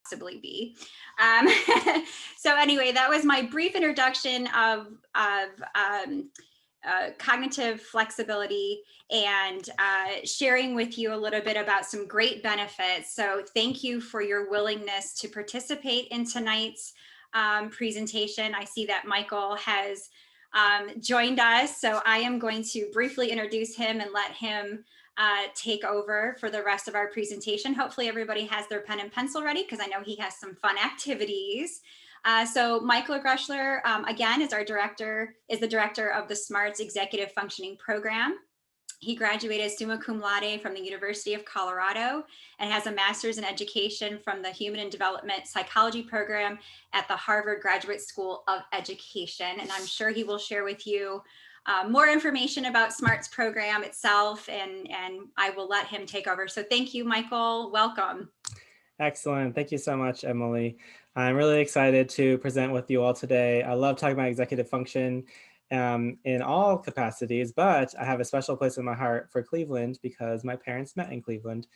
possibly be. Um, so anyway, that was my brief introduction of cognitive flexibility and sharing with you a little bit about some great benefits. So thank you for your willingness to participate in tonight's presentation. I see that Michael has joined us, so I am going to briefly introduce him and let him take over for the rest of our presentation. Hopefully everybody has their pen and pencil ready, because I know he has some fun activities. So Michael Grushler, again, is the director of the SMARTS Executive Functioning Program. He graduated summa cum laude from the University of Colorado and has a master's in education from the Human and Development Psychology program at the Harvard Graduate School of Education. And I'm sure he will share with you more information about SMARTS program itself, and I will let him take over. So thank you, Michael. Welcome. Excellent. Thank you so much, Emily. I'm really excited to present with you all today. I love talking about executive function in all capacities, but I have a special place in my heart for Cleveland because my parents met in Cleveland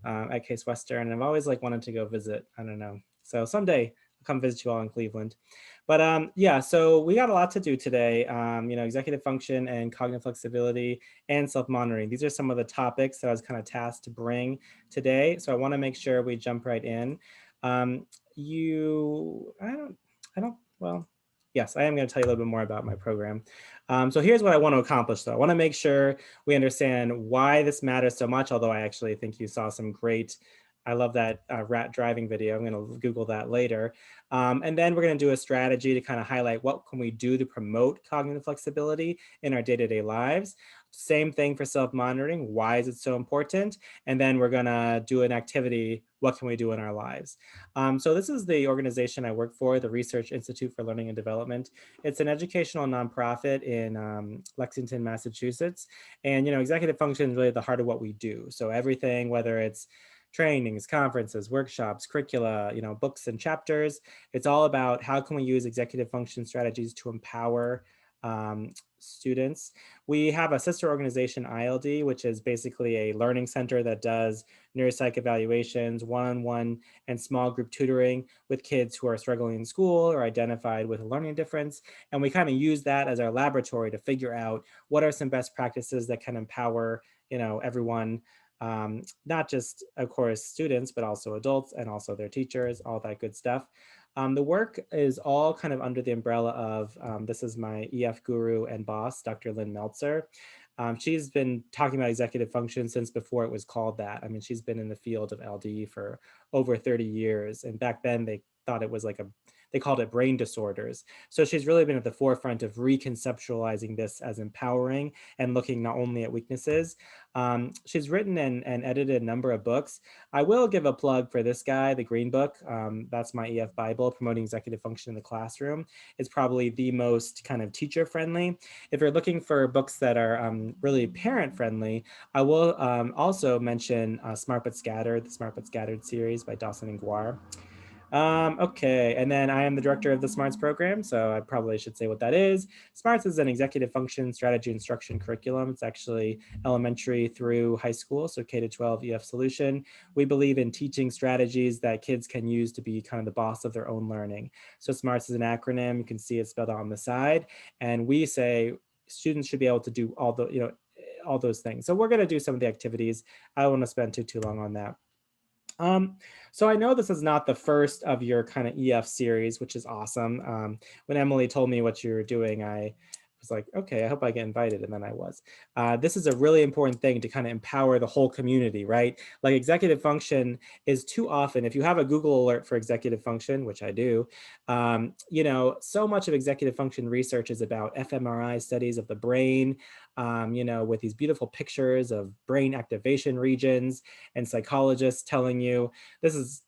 at Case Western, and I've always wanted to go visit. I don't know. So someday I'll come visit you all in Cleveland. But yeah, so we got a lot to do today. Executive function and cognitive flexibility and self-monitoring. These are some of the topics that I was kind of tasked to bring today. So I want to make sure we jump right in. Yes, I am going to tell you a little bit more about my program. So here's what I want to accomplish, though. I want to make sure we understand why this matters so much, although I actually think you saw some great, I love that rat driving video. I'm going to Google that later. And then we're going to do a strategy to kind of highlight what can we do to promote cognitive flexibility in our day-to-day lives. Same thing for self-monitoring. Why is it so important? And then we're going to do an activity. What can we do in our lives? So this is the organization I work for, the Research Institute for Learning and Development. It's an educational nonprofit in Lexington, Massachusetts. And, executive function is really at the heart of what we do. So everything, whether it's trainings, conferences, workshops, curricula, books and chapters. It's all about how can we use executive function strategies to empower students. We have a sister organization, ILD, which is basically a learning center that does neuropsych evaluations, one-on-one and small group tutoring with kids who are struggling in school or identified with a learning difference. And we kind of use that as our laboratory to figure out what are some best practices that can empower, everyone, not just, of course, students, but also adults and also their teachers, all that good stuff. The work is all kind of under the umbrella of, this is my EF guru and boss, Dr. Lynn Meltzer. She's been talking about executive function since before it was called that. I mean, she's been in the field of LD for over 30 years. And back then they thought it was they called it brain disorders. So she's really been at the forefront of reconceptualizing this as empowering and looking not only at weaknesses. She's written and edited a number of books. I will give a plug for this guy, the Green Book. That's my EF Bible, Promoting Executive Function in the Classroom. It's probably the most kind of teacher friendly. If you're looking for books that are really parent friendly, I will also mention Smart But Scattered, the Smart But Scattered series by Dawson and Guar. Okay, and then I am the director of the SMARTS program, so I probably should say what that is. SMARTS is an executive function strategy instruction curriculum. It's actually elementary through high school, so K-12 EF solution. We believe in teaching strategies that kids can use to be kind of the boss of their own learning. So SMARTS is an acronym. You can see it spelled on the side, and we say students should be able to do all those things. So we're going to do some of the activities. I don't want to spend too long on that. So I know this is not the first of your kind of EF series, which is awesome. When Emily told me what you were doing, I was like, okay, I hope I get invited. And then I was. This is a really important thing to kind of empower the whole community, right? Like executive function is too often, if you have a Google alert for executive function, which I do, so much of executive function research is about fMRI studies of the brain, with these beautiful pictures of brain activation regions and psychologists telling you this is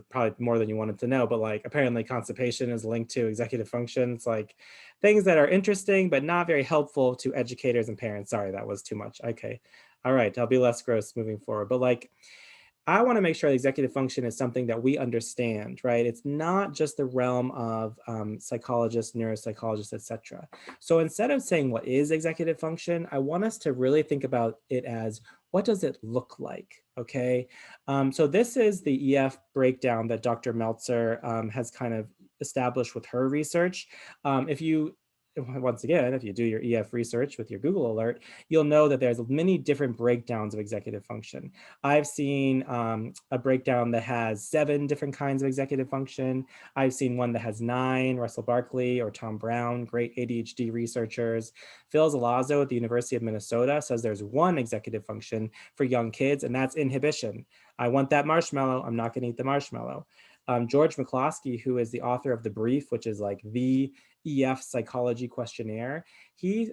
probably more than you wanted to know, but like apparently constipation is linked to executive function. It's like things that are interesting, but not very helpful to educators and parents. Sorry, that was too much. Okay. All right. I'll be less gross moving forward. But like, I want to make sure the executive function is something that we understand, right? It's not just the realm of psychologists, neuropsychologists, etc. So instead of saying what is executive function, I want us to really think about it as what does it look like? Okay, so this is the EF breakdown that Dr. Meltzer has kind of established with her research. If you, once again, if you do your EF research with your Google alert, you'll know that there's many different breakdowns of executive function. I've seen a breakdown that has 7 different kinds of executive function. I've seen one that has 9, Russell Barkley or Tom Brown, great ADHD researchers. Phil Zalazzo at the University of Minnesota says there's one executive function for young kids, and that's inhibition. I want that marshmallow, I'm not gonna eat the marshmallow. George McCloskey, who is the author of The Brief, which is like the EF psychology questionnaire,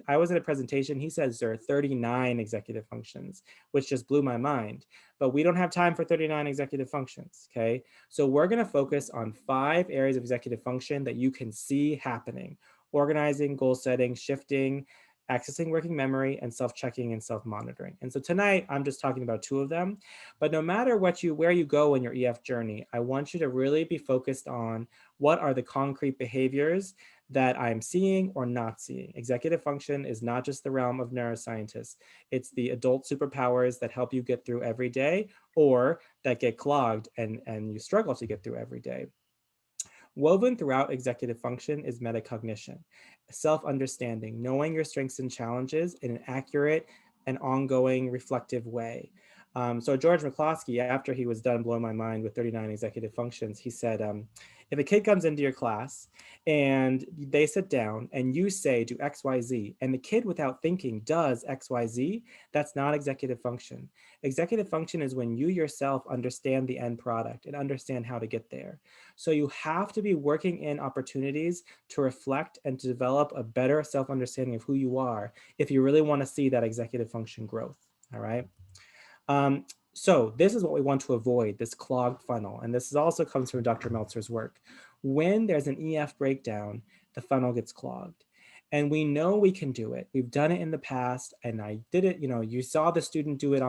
I was at a presentation, he says there are 39 executive functions, which just blew my mind. But we don't have time for 39 executive functions, okay? So we're gonna focus on 5 areas of executive function that you can see happening: organizing, goal setting, shifting, accessing working memory, and self-checking and self-monitoring. And so tonight, I'm just talking about 2 of them. But no matter where you go in your EF journey, I want you to really be focused on what are the concrete behaviors that I'm seeing or not seeing. Executive function is not just the realm of neuroscientists. It's the adult superpowers that help you get through every day or that get clogged and you struggle to get through every day. Woven throughout executive function is metacognition, self-understanding, knowing your strengths and challenges in an accurate and ongoing reflective way. So George McCloskey, after he was done blowing my mind with 39 executive functions, he said, if a kid comes into your class and they sit down and you say do X, Y, Z, and the kid without thinking does X, Y, Z, that's not executive function. Executive function is when you yourself understand the end product and understand how to get there. So you have to be working in opportunities to reflect and to develop a better self-understanding of who you are if you really want to see that executive function growth, all right? Um, so this is what we want to avoid, this clogged funnel. And this also comes from Dr. Meltzer's work. When there's an EF breakdown, the funnel gets clogged. And we know we can do it. We've done it in the past, and I did it, you saw the student do it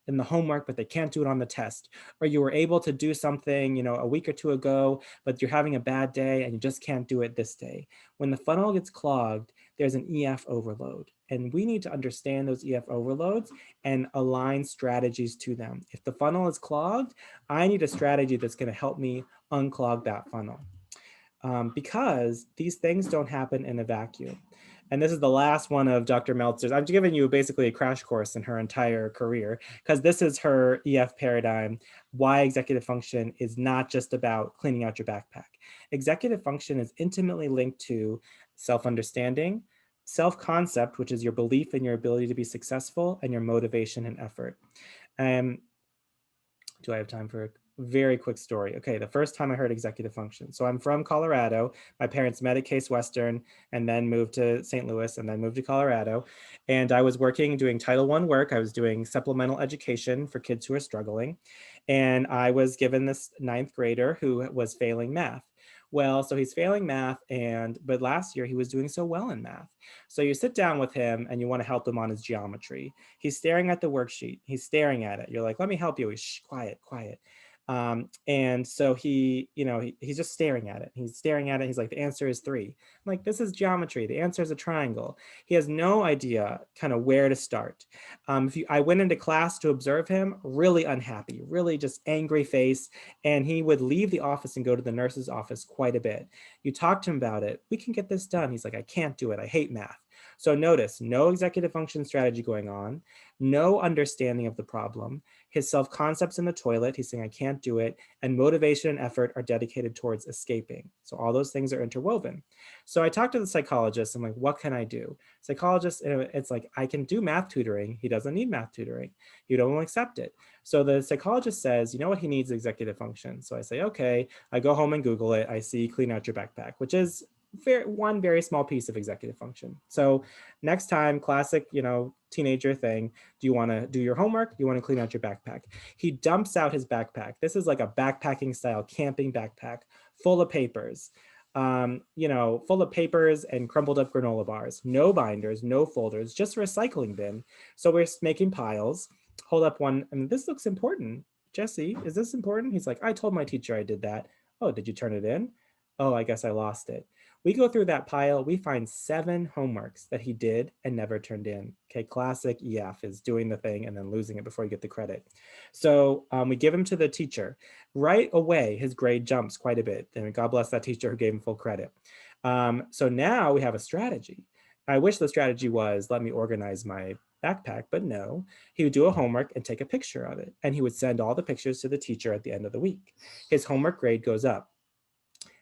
in the homework, but they can't do it on the test. Or you were able to do something, a week or 2 ago, but you're having a bad day and you just can't do it this day. When the funnel gets clogged, there's an EF overload. And we need to understand those EF overloads and align strategies to them. If the funnel is clogged, I need a strategy that's going to help me unclog that funnel. Because these things don't happen in a vacuum. And this is the last one of Dr. Meltzer's. I've given you basically a crash course in her entire career, because this is her EF paradigm, why executive function is not just about cleaning out your backpack. Executive function is intimately linked to self-understanding, self-concept, which is your belief in your ability to be successful, and your motivation and effort. Um, do I have time for a very quick story? Okay, the first time I heard executive function. So I'm from Colorado. My parents met at Case Western and then moved to St. Louis and then moved to Colorado. And I was working, doing Title I work. I was doing supplemental education for kids who are struggling. And I was given this 9th grader who was failing math. Well, so he's failing math, but last year he was doing so well in math. So you sit down with him and you want to help him on his geometry. He's staring at the worksheet. He's staring at it. You're like, let me help you. He's shh, quiet, quiet. And so he's just staring at it. He's staring at it. He's like, the answer is 3. I'm like, this is geometry. The answer is a triangle. He has no idea kind of where to start. I went into class to observe him, really unhappy, really just angry face. And he would leave the office and go to the nurse's office quite a bit. You talk to him about it. We can get this done. He's like, I can't do it. I hate math. So notice, no executive function strategy going on, no understanding of the problem. His self-concept's in the toilet. He's saying, I can't do it. And motivation and effort are dedicated towards escaping. So all those things are interwoven. So I talked to the psychologist. I'm like, what can I do? Psychologist, it's like, I can do math tutoring. He doesn't need math tutoring. You don't accept it. So the psychologist says, you know what he needs? Executive function. So I say, okay. I go home and Google it. I see clean out your backpack, which is one very small piece of executive function. So next time, classic, teenager thing, do you want to do your homework? Do you want to clean out your backpack? He dumps out his backpack. This is like a backpacking style camping backpack full of papers. Full of papers and crumbled up granola bars, no binders, no folders, just a recycling bin. So we're making piles. Hold up one, and this looks important. Jesse, is this important? He's like, I told my teacher I did that. Oh, did you turn it in? Oh, I guess I lost it. We go through that pile, we find 7 homeworks that he did and never turned in. Okay, classic EF is doing the thing and then losing it before you get the credit. So we give him to the teacher. Right away, his grade jumps quite a bit. And God bless that teacher who gave him full credit. So now we have a strategy. I wish the strategy was let me organize my backpack, but no, he would do a homework and take a picture of it. And he would send all the pictures to the teacher at the end of the week. His homework grade goes up.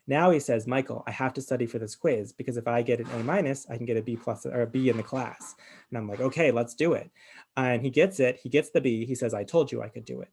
Now he says, Michael, I have to study for this quiz because if I get an A minus, I can get a B plus or a B in the class. And I'm like, okay, let's do it. And he gets it. He gets the B. He says, I told you I could do it.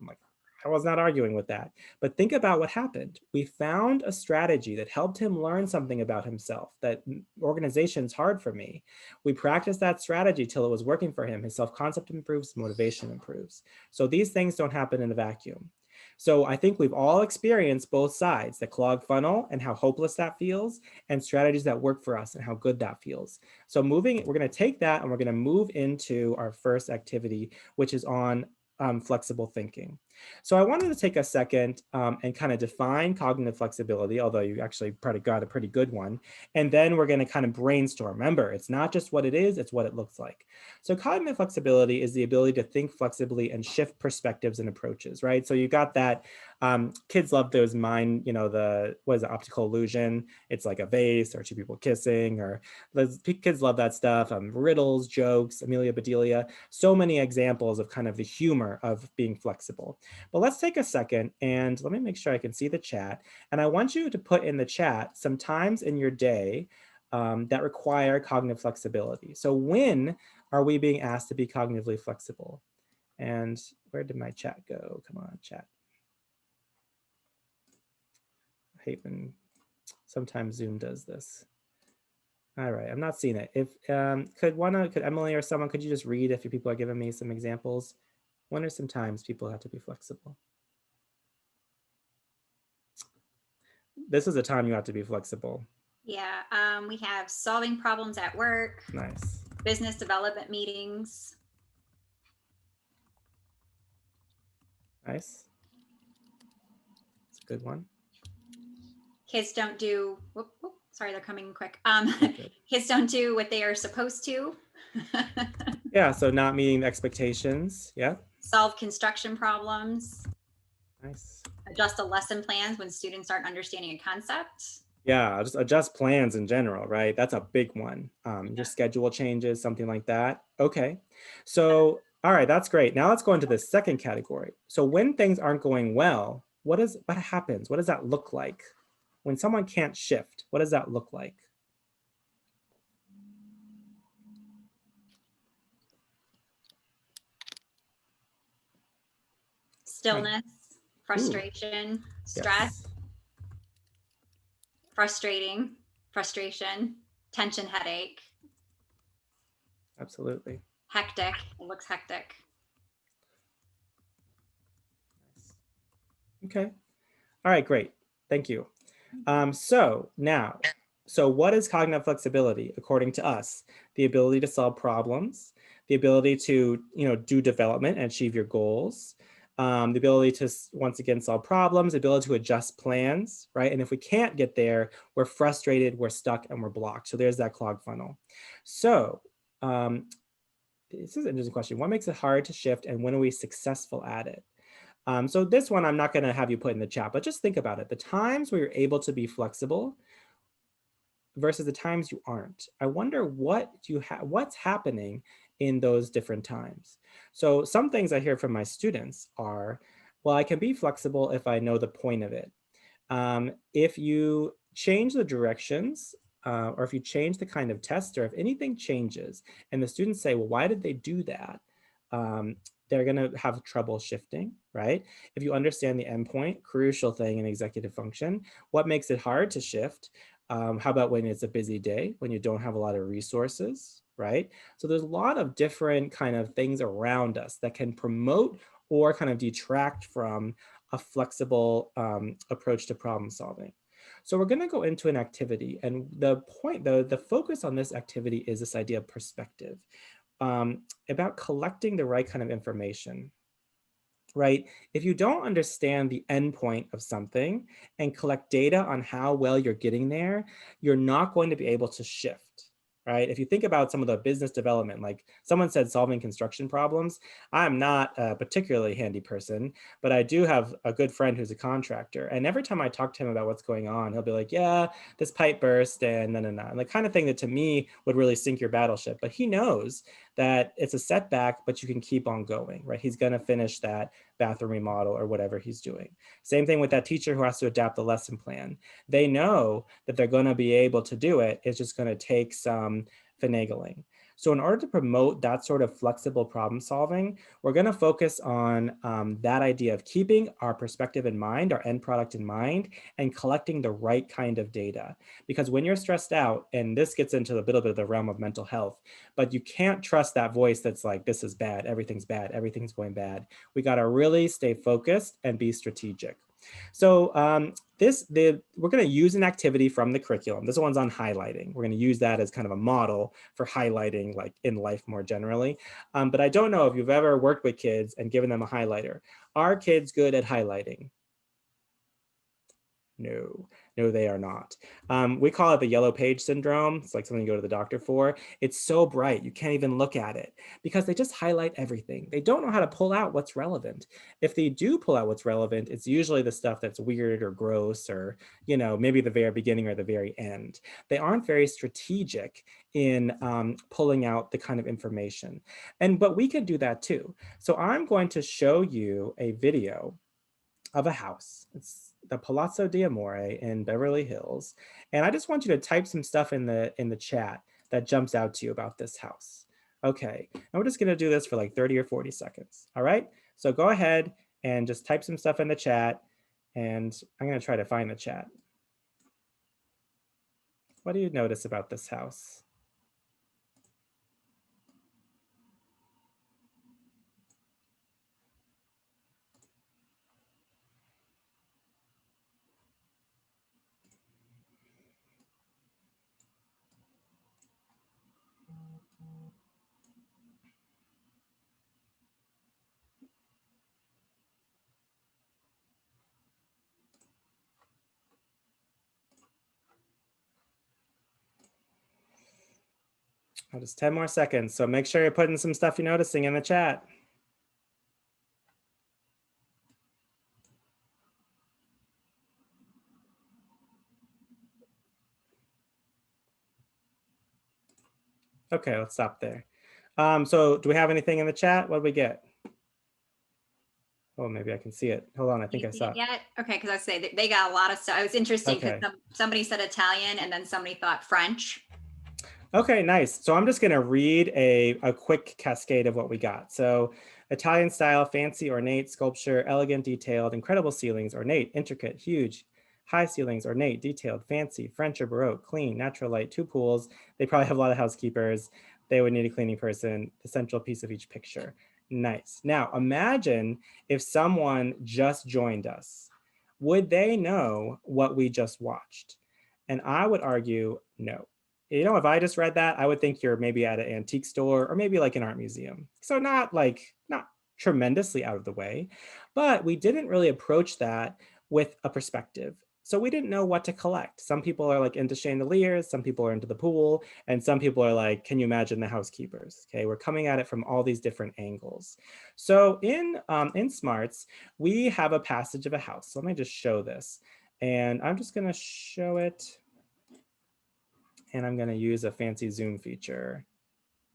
I'm like, I was not arguing with that. But think about what happened. We found a strategy that helped him learn something about himself, that organization's hard for me. We practiced that strategy till it was working for him. His self-concept improves, motivation improves. So these things don't happen in a vacuum. So I think we've all experienced both sides, the clogged funnel and how hopeless that feels, and strategies that work for us and how good that feels. So we're going to take that and we're going to move into our first activity, which is on flexible thinking. So I wanted to take a second and kind of define cognitive flexibility, although you actually probably got a pretty good one. And then we're going to kind of brainstorm. Remember, it's not just what it is, it's what it looks like. So cognitive flexibility is the ability to think flexibly and shift perspectives and approaches, right? So you got that. Kids love those mind, what is it, optical illusion? It's like a vase or two people kissing, or kids love that stuff. Riddles, jokes, Amelia Bedelia, so many examples of kind of the humor of being flexible. But let's take a second and let me make sure I can see the chat. And I want you to put in the chat some times in your day that require cognitive flexibility. So when are we being asked to be cognitively flexible? And where did my chat go? Come on, chat. I hate when sometimes Zoom does this. All right, I'm not seeing it. If could Emily or someone, could you just read if people are giving me some examples? When are some times people have to be flexible? This is a time you have to be flexible. Yeah, we have solving problems at work. Nice. Business development meetings. Nice. It's a good one. Kids don't do, sorry, they're coming in quick. Kids don't do what they are supposed to. Yeah, so not meeting expectations. Yeah. Solve construction problems. Nice. Adjust the lesson plans when students aren't understanding a concept. Yeah, just adjust plans in general, right? That's a big one. Just schedule changes, something like that. Okay. So, all right, that's great. Now let's go into the second category. So when things aren't going well, what happens? What does that look like? When someone can't shift, what does that look like? Stillness, frustration, stress, Yes. frustration, tension, headache. Absolutely. Hectic, it looks hectic. Okay. All right, great. Thank you. So what is cognitive flexibility according to us? The ability to solve problems, the ability to do development and achieve your goals, the ability to once again solve problems, the ability to adjust plans, right? And if we can't get there, we're frustrated, we're stuck, and we're blocked. So there's that clogged funnel. So this is an interesting question. What makes it hard to shift, and when are we successful at it? So this one, I'm not going to have you put in the chat, but just think about it. The times where you're able to be flexible versus the times you aren't. I wonder what's happening in those different times. So some things I hear from my students are, well, I can be flexible if I know the point of it. If you change the directions, or if you change the kind of test, or if anything changes and the students say, well, why did they do that? They're going to have trouble shifting, right? If you understand the endpoint, crucial thing in executive function, what makes it hard to shift? How about when it's a busy day, when you don't have a lot of resources, right? So there's a lot of different kind of things around us that can promote or kind of detract from a flexible approach to problem solving. So we're going to go into an activity, and the focus on this activity is this idea of perspective, about collecting the right kind of information. right? If you don't understand the endpoint of something and collect data on how well you're getting there, you're not going to be able to shift, right? If you think about some of the business development, like someone said, solving construction problems, I'm not a particularly handy person, but I do have a good friend who's a contractor. And every time I talk to him about what's going on, he'll be like, yeah, this pipe burst and no, no, no. And the kind of thing that to me would really sink your battleship. But he knows that it's a setback, but you can keep on going, right? He's going to finish that bathroom remodel or whatever he's doing. Same thing with that teacher who has to adapt the lesson plan. They know that they're going to be able to do it. It's just going to take some finagling. So in order to promote that sort of flexible problem solving, we're going to focus on that idea of keeping our perspective in mind, our end product in mind, and collecting the right kind of data. Because when you're stressed out, and this gets into a bit of the realm of mental health, but you can't trust that voice that's like, this is bad, everything's going bad. We got to really stay focused and be strategic. So we're going to use an activity from the curriculum. This one's on highlighting. We're going to use that as kind of a model for highlighting, like in life more generally. But I don't know if you've ever worked with kids and given them a highlighter. Are kids good at highlighting? No, no, they are not. We call it the yellow page syndrome. It's like something you go to the doctor for. It's so bright, you can't even look at it because they just highlight everything. They don't know how to pull out what's relevant. If they do pull out what's relevant, it's usually the stuff that's weird or gross or, maybe the very beginning or the very end. They aren't very strategic in pulling out the kind of information. But we can do that too. So I'm going to show you a video of a house. It's the Palazzo d'Amore in Beverly Hills. And I just want you to type some stuff in the chat that jumps out to you about this house. Okay, and we're just gonna do this for like 30 or 40 seconds. All right, so go ahead and just type some stuff in the chat, and I'm gonna try to find the chat. What do you notice about this house? Oh, just 10 more seconds. So make sure you're putting some stuff you're noticing in the chat. Okay, let's stop there. So do we have anything in the chat? What did we get? Oh, maybe I can see it. Hold on, I think I saw Anything it. yet? Okay, because I say they got a lot of stuff. It was interesting because Okay. somebody said Italian and then somebody thought French. Okay, nice. So I'm just going to read a quick cascade of what we got. So Italian style, fancy, ornate, sculpture, elegant, detailed, incredible ceilings, ornate, intricate, huge, high ceilings, ornate, detailed, fancy, French or Baroque, clean, natural light, two pools. They probably have a lot of housekeepers. They would need a cleaning person, the central piece of each picture. Nice. Now imagine if someone just joined us. Would they know what we just watched? And I would argue no. If I just read that, I would think you're maybe at an antique store or maybe like an art museum. So not tremendously out of the way, but we didn't really approach that with a perspective. So we didn't know what to collect. Some people are like into chandeliers, some people are into the pool, and some people are like, can you imagine the housekeepers? Okay, we're coming at it from all these different angles. So in Smarts, we have a passage of a house. So let me just show this. And I'm just gonna show it, and I'm going to use a fancy zoom feature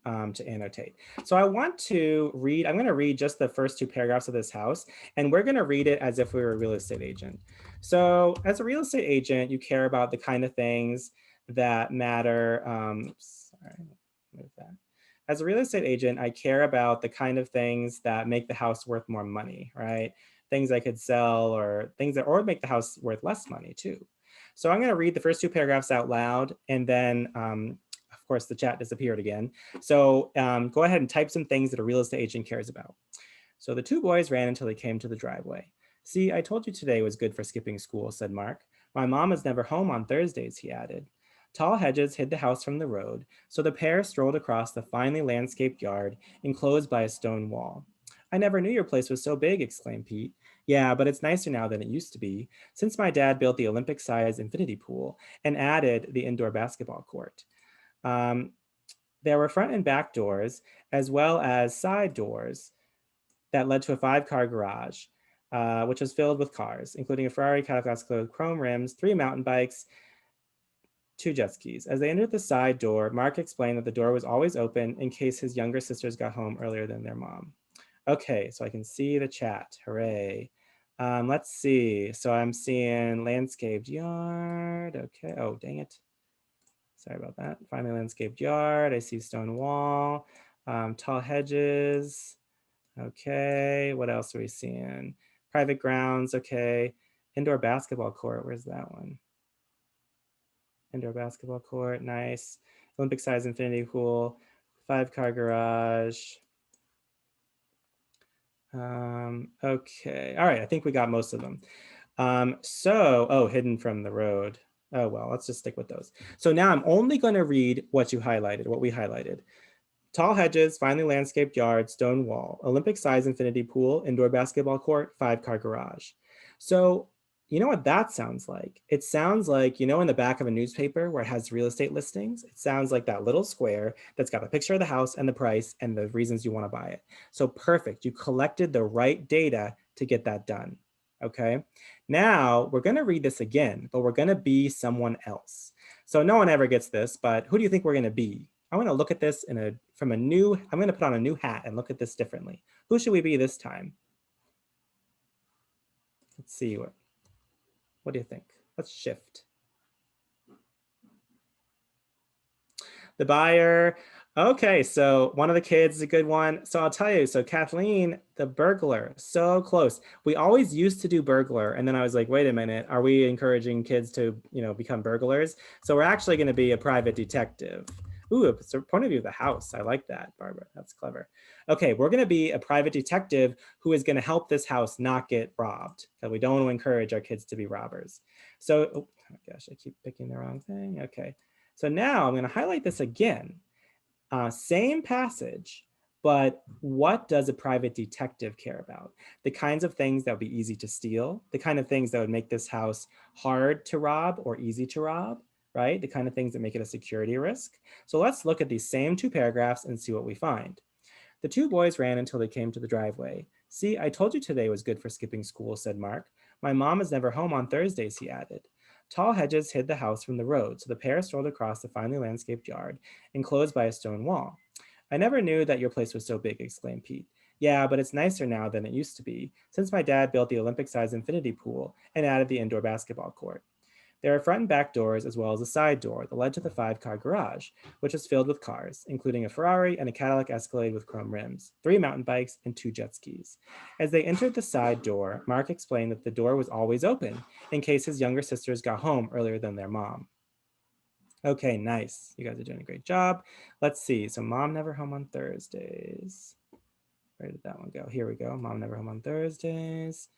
to annotate. So I'm going to read just the first two paragraphs of this house, and we're going to read it as if we were a real estate agent. So as a real estate agent, you care about the kind of things that matter. Sorry, move that. As a real estate agent, I care about the kind of things that make the house worth more money, right? Things I could sell or or make the house worth less money too. So I'm going to read the first two paragraphs out loud, and then of course the chat disappeared again. So go ahead and type some things that a real estate agent cares about. So the two boys ran until they came to the driveway. See, I told you today was good for skipping school, said Mark. My mom is never home on Thursdays, he added. Tall hedges hid the house from the road, so the pair strolled across the finely landscaped yard enclosed by a stone wall. I never knew your place was so big, exclaimed Pete. Yeah, but it's nicer now than it used to be, since my dad built the Olympic-sized infinity pool and added the indoor basketball court. Um, there were front and back doors, as well as side doors that led to a 5-car garage, which was filled with cars, including a Ferrari, Cadillac Escalade with chrome rims, 3 mountain bikes, 2 jet skis. As they entered the side door, Mark explained that the door was always open in case his younger sisters got home earlier than their mom. Okay, so I can see the chat. Hooray. Let's see. So I'm seeing landscaped yard. Okay. Oh, dang it. Sorry about that. Finally, landscaped yard. I see stone wall, tall hedges. Okay. What else are we seeing? Private grounds. Okay. Indoor basketball court. Where's that one? Indoor basketball court. Nice. Olympic size infinity pool. 5-car garage. Okay. All right. I think we got most of them. Oh, hidden from the road. Oh, well, let's just stick with those. So now I'm only going to read what you highlighted, what we highlighted. Tall hedges, finely landscaped yard, stone wall, Olympic size infinity pool, indoor basketball court, 5-car garage. So you know what that sounds like? It sounds like, in the back of a newspaper where it has real estate listings, it sounds like that little square that's got a picture of the house and the price and the reasons you want to buy it. So perfect. You collected the right data to get that done. Okay. Now we're going to read this again, but we're going to be someone else. So no one ever gets this, but who do you think we're going to be? I want to look at this I'm going to put on a new hat and look at this differently. Who should we be this time? Let's see. What do you think? Let's shift. The buyer. Okay, so one of the kids is a good one. So I'll tell you, so Kathleen, the burglar, so close. We always used to do burglar. And then I was like, wait a minute, are we encouraging kids to, become burglars? So we're actually going to be a private detective. Ooh, it's a point of view of the house. I like that, Barbara. That's clever. Okay, we're going to be a private detective who is going to help this house not get robbed, because we don't want to encourage our kids to be robbers. So, oh gosh, I keep picking the wrong thing. Okay, so now I'm going to highlight this again. Same passage, but what does a private detective care about? The kinds of things that would be easy to steal, the kind of things that would make this house hard to rob or easy to rob, right? The kind of things that make it a security risk. So let's look at these same 2 paragraphs and see what we find. The 2 boys ran until they came to the driveway. See, I told you today was good for skipping school, said Mark. My mom is never home on Thursdays, he added. Tall hedges hid the house from the road, so the pair strolled across the finely landscaped yard, enclosed by a stone wall. I never knew that your place was so big, exclaimed Pete. Yeah, but it's nicer now than it used to be, since my dad built the Olympic-sized infinity pool and added the indoor basketball court. There are front and back doors, as well as a side door that led to the 5-car garage, which was filled with cars, including a Ferrari and a Cadillac Escalade with chrome rims, 3 mountain bikes, and 2 jet skis. As they entered the side door, Mark explained that the door was always open in case his younger sisters got home earlier than their mom. Okay, nice. You guys are doing a great job. Let's see. So mom never home on Thursdays. Where did that one go? Here we go. Mom never home on Thursdays.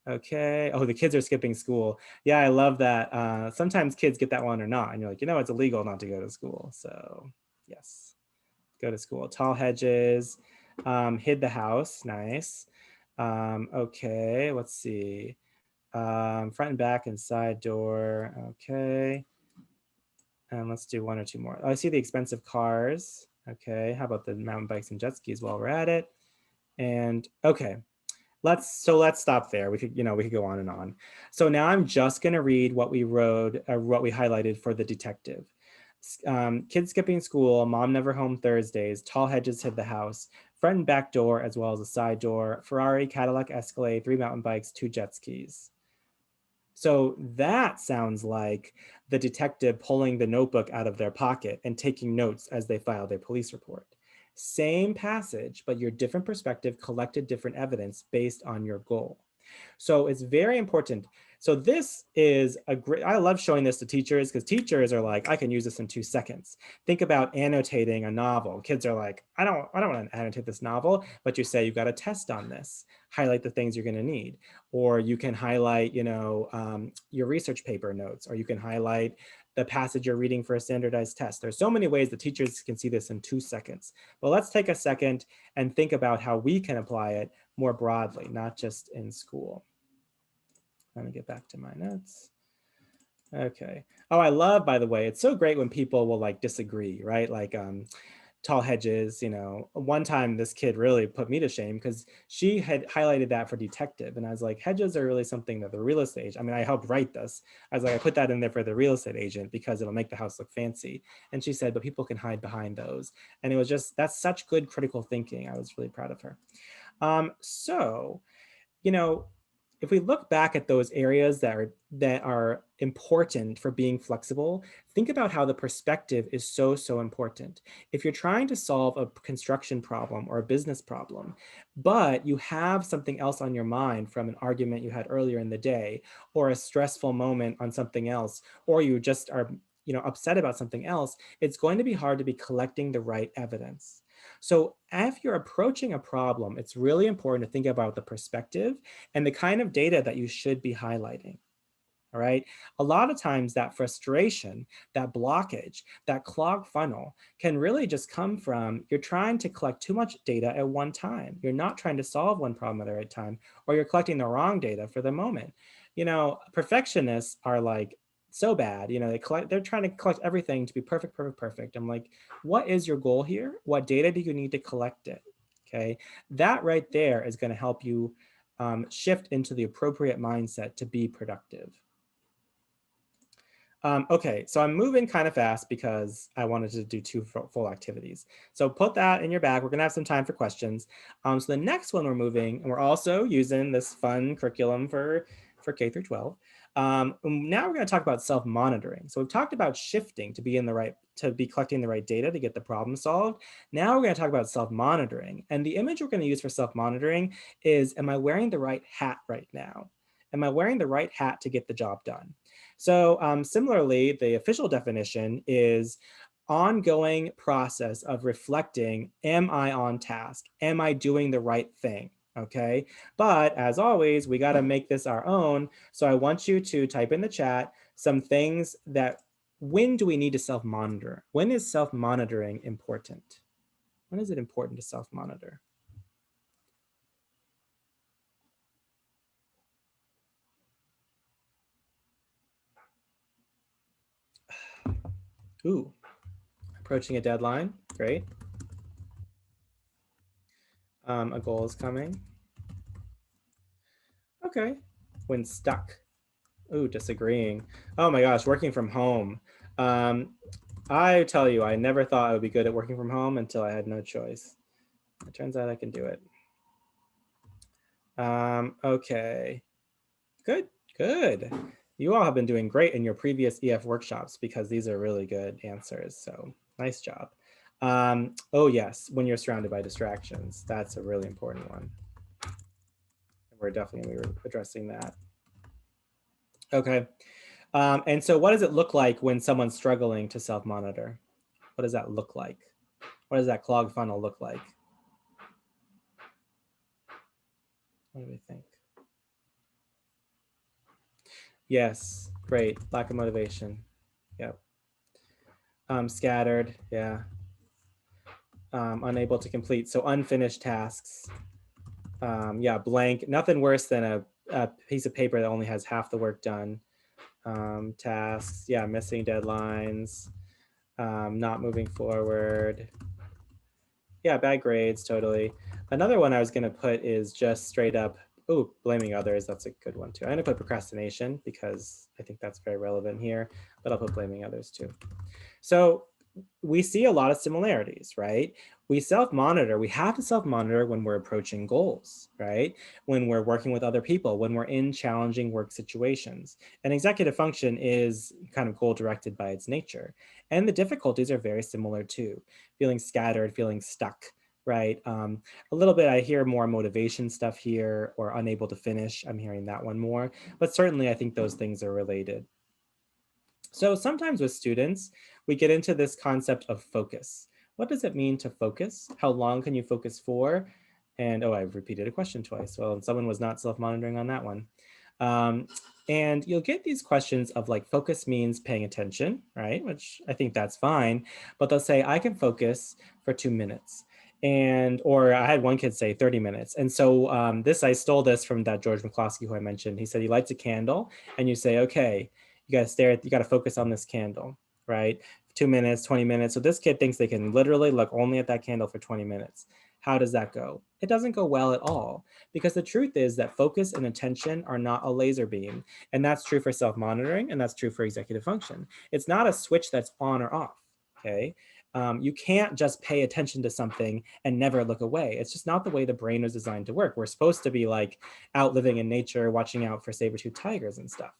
Okay. Oh, the kids are skipping school. Yeah, I love that. Sometimes kids get that one or not. And you're like, it's illegal not to go to school. So yes, go to school. Tall hedges, hid the house. Nice. Okay, let's see. Front and back and side door. Okay. And let's do 1 or 2 more. Oh, I see the expensive cars. Okay. How about the mountain bikes and jet skis while we're at it? And okay. Let's stop there. We could go on and on. So now I'm just going to read what we wrote, what we highlighted for the detective. Kids skipping school, mom never home Thursdays, tall hedges hid the house, front and back door, as well as a side door, Ferrari, Cadillac Escalade, 3 mountain bikes, 2 jet skis. So that sounds like the detective pulling the notebook out of their pocket and taking notes as they file their police report. Same passage, but your different perspective collected different evidence based on your goal. So it's very important. So this is a great, I love showing this to teachers because teachers are like, I can use this in 2 seconds. Think about annotating a novel. Kids are like, I don't want to annotate this novel, but you say you've got a test on this, highlight the things you're going to need. Or you can highlight, your research paper notes, or you can highlight the passage you're reading for a standardized test. There's so many ways that teachers can see this in 2 seconds. But let's take a second and think about how we can apply it more broadly, not just in school. Let me get back to my notes. Okay. Oh, I love, by the way, it's so great when people will like disagree, right? Like tall hedges, one time this kid really put me to shame because she had highlighted that for detective. And I was like, hedges are really something that the real estate agent, I mean, I helped write this. I was like, I put that in there for the real estate agent because it'll make the house look fancy. And she said, but people can hide behind those. And it was just, that's such good critical thinking. I was really proud of her. So, you know, if we look back at those areas that are important for being flexible, think about how the perspective is so important. If you're trying to solve a construction problem or a business problem, but you have something else on your mind from an argument you had earlier in the day, or a stressful moment on something else, or you just are upset about something else, it's going to be hard to be collecting the right evidence. So if you're approaching a problem, it's really important to think about the perspective and the kind of data that you should be highlighting. All right. A lot of times that frustration, that blockage, that clogged funnel can really just come from you're trying to collect too much data at one time. You're not trying to solve one problem at the right time, or you're collecting the wrong data for the moment. Perfectionists are like so bad. They're trying to collect everything to be perfect, perfect, perfect. I'm like, what is your goal here? What data do you need to collect it? Okay. That right there is going to help you shift into the appropriate mindset to be productive. Okay, so I'm moving kind of fast because I wanted to do two full activities. So put that in your bag. We're gonna have some time for questions. So the next one we're moving, and we're also using this fun curriculum for K through 12. Now we're gonna talk about self-monitoring. So we've talked about shifting to be collecting the right data to get the problem solved. Now we're gonna talk about self-monitoring. And the image we're gonna use for self-monitoring is, am I wearing the right hat right now? Am I wearing the right hat to get the job done? So similarly, the official definition is ongoing process of reflecting, am I on task? Am I doing the right thing? Okay, but as always, we got to make this our own. So I want you to type in the chat some things that, when do we need to self-monitor? When is self-monitoring important? When is it important to self-monitor? Ooh, approaching a deadline, great. A goal is coming. Okay, when stuck. Ooh, disagreeing. Oh my gosh, working from home. I tell you, I never thought I would be good at working from home until I had no choice. It turns out I can do it. Okay, good, good. You all have been doing great in your previous EF workshops because these are really good answers. So nice job. Oh yes, when you're surrounded by distractions, that's a really important one. We're definitely going to be addressing that. Okay. And so what does it look like when someone's struggling to self-monitor? What does that look like? What does that clogged funnel look like? What do we think? Yes, great. Lack of motivation. Yep. Scattered, yeah. Unable to complete. So unfinished tasks. Yeah, blank. Nothing worse than a piece of paper that only has half the work done. Tasks, yeah, missing deadlines. Not moving forward. Yeah, bad grades, totally. Another one I was going to put is just straight up, blaming others. That's a good one too. I'm going to put procrastination because I think that's very relevant here, but I'll put blaming others too. So we see a lot of similarities, right? We self-monitor. We have to self-monitor when we're approaching goals, right? When we're working with other people, when we're in challenging work situations. An executive function is kind of goal-directed by its nature. And the difficulties are very similar too. Feeling scattered, feeling stuck, right? A little bit, I hear more motivation stuff here, or unable to finish. I'm hearing that one more, but certainly I think those things are related. So sometimes with students, we get into this concept of focus. What does it mean to focus? How long can you focus for? And oh, I've repeated a question twice. Well, someone was not self-monitoring on that one. Um, and you'll get these questions of like focus means paying attention, right? Which I think that's fine. But they'll say, I can focus for 2 minutes. And, or I had one kid say 30 minutes. And so I stole this from that George McCloskey who I mentioned. He said he lights a candle and you say, okay, you got to stare at, you got to focus on this candle, right? 2 minutes, 20 minutes. So this kid thinks they can literally look only at that candle for 20 minutes. How does that go? It doesn't go well at all, because the truth is that focus and attention are not a laser beam. And that's true for self-monitoring, and that's true for executive function. It's not a switch that's on or off, okay? You can't just pay attention to something and never look away. It's just not the way the brain was designed to work. We're supposed to be like out living in nature, watching out for saber-toothed tigers and stuff.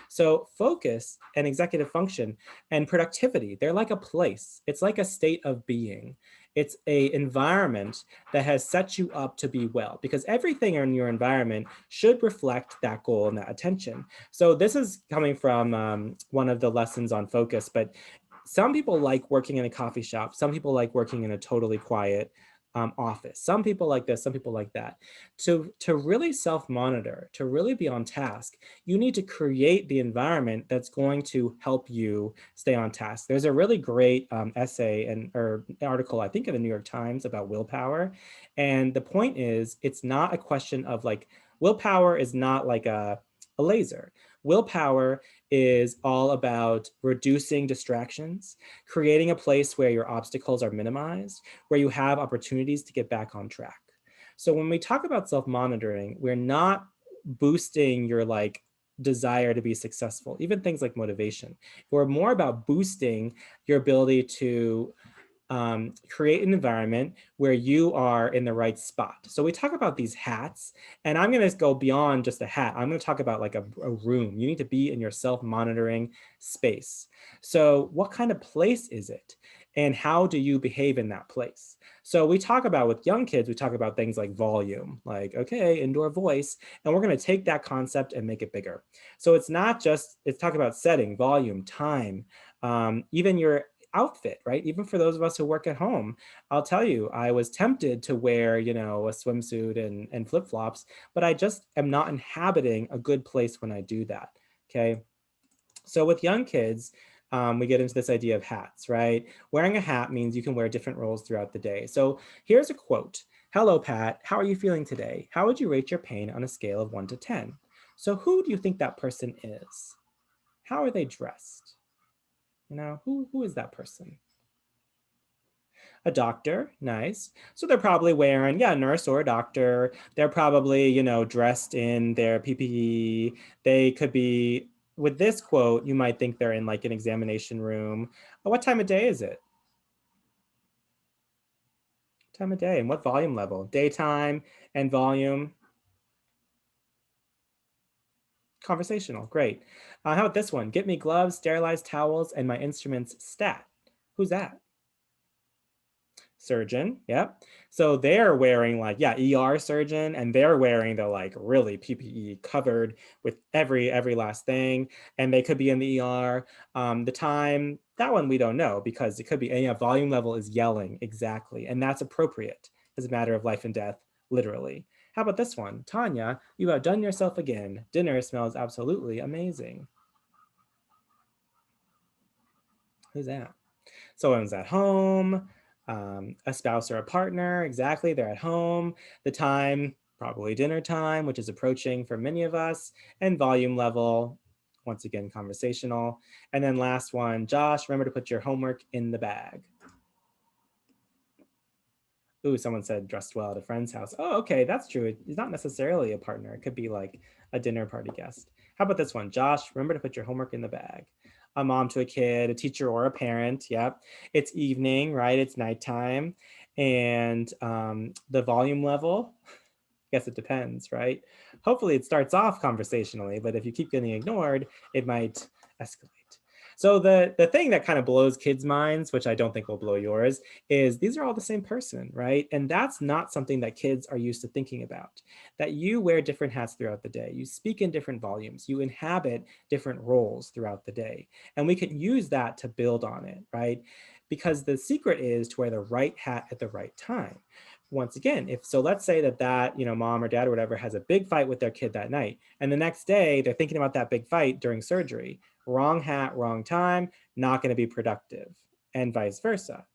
So focus and executive function and productivity, they're like a place. It's like a state of being. It's a environment that has set you up to be well, because everything in your environment should reflect that goal and that attention. So this is coming from one of the lessons on focus, but some people like working in a coffee shop. Some people like working in a totally quiet office. Some people like this, some people like that. To really self-monitor, to really be on task, you need to create the environment that's going to help you stay on task. There's a really great essay or article, I think in the New York Times, about willpower. And the point is, it's not a question of like, willpower is not like a laser. Willpower is all about reducing distractions, creating a place where your obstacles are minimized, where you have opportunities to get back on track. So when we talk about self-monitoring, we're not boosting your like desire to be successful, even things like motivation. We're more about boosting your ability to create an environment where you are in the right spot. So we talk about these hats, and I'm going to go beyond just a hat. I'm going to talk about like a room. You need to be in your self-monitoring space. So what kind of place is it? And how do you behave in that place? So we talk about, with young kids, we talk about things like volume, like, okay, indoor voice, and we're going to take that concept and make it bigger. So it's not just, it's talking about setting, volume, time, even your outfit, right? Even for those of us who work at home, I'll tell you, I was tempted to wear, you know, a swimsuit and flip-flops, but I just am not inhabiting a good place when I do that, okay? So with young kids, we get into this idea of hats, right? Wearing a hat means you can wear different roles throughout the day. So here's a quote. Hello, Pat. How are you feeling today? How would you rate your pain on a scale of 1 to 10? So who do you think that person is? How are they dressed? You know, who is that person? A doctor, nice. So they're probably wearing, yeah, a nurse or a doctor. They're probably, you know, dressed in their PPE. They could be, with this quote, you might think they're in like an examination room. What time of day is it? Time of day and what volume level? Daytime and volume. Conversational, great. How about this one? Get me gloves, sterilized towels, and my instruments stat. Who's that? Surgeon, yep. So they're wearing like, yeah, ER surgeon, and they're wearing the like really PPE covered with every last thing, and they could be in the ER. The time, that one we don't know, because it could be, yeah, volume level is yelling, exactly, and that's appropriate. It's a matter of life and death, literally. How about this one? Tanya, you have done yourself again. Dinner smells absolutely amazing. Who's that? Someone's at home, a spouse or a partner, exactly, they're at home. The time, probably dinner time, which is approaching for many of us, and volume level, once again, conversational. And then last one, Josh, remember to put your homework in the bag. Ooh, someone said dressed well at a friend's house. Oh, okay, that's true. It's not necessarily a partner. It could be like a dinner party guest. How about this one? Josh, remember to put your homework in the bag. A mom to a kid, a teacher or a parent. Yep. It's evening, right? It's nighttime. And the volume level, I guess it depends, right? Hopefully it starts off conversationally, but if you keep getting ignored, it might escalate. So the thing that kind of blows kids' minds, which I don't think will blow yours, is these are all the same person, right? And that's not something that kids are used to thinking about. That you wear different hats throughout the day, you speak in different volumes, you inhabit different roles throughout the day. And we can use that to build on it, right? Because the secret is to wear the right hat at the right time. Once again, if so, let's say that mom or dad or whatever has a big fight with their kid that night, and the next day they're thinking about that big fight during surgery. Wrong hat, wrong time, not going to be productive, and vice versa.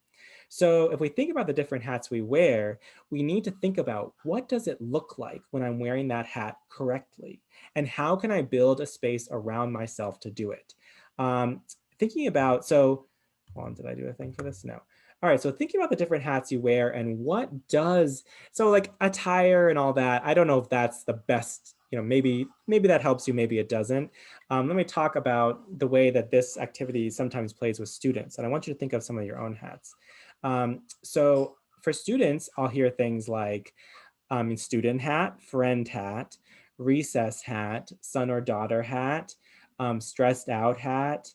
So if we think about the different hats we wear, we need to think about what does it look like when I'm wearing that hat correctly? And how can I build a space around myself to do it? Thinking about, so, hold on, did I do a thing for this? No. All right, so thinking about the different hats you wear and what does, so like attire and all that, I don't know if that's the best, maybe that helps you, maybe it doesn't. Let me talk about the way that this activity sometimes plays with students. And I want you to think of some of your own hats. So for students, I'll hear things like student hat, friend hat, recess hat, son or daughter hat, stressed out hat,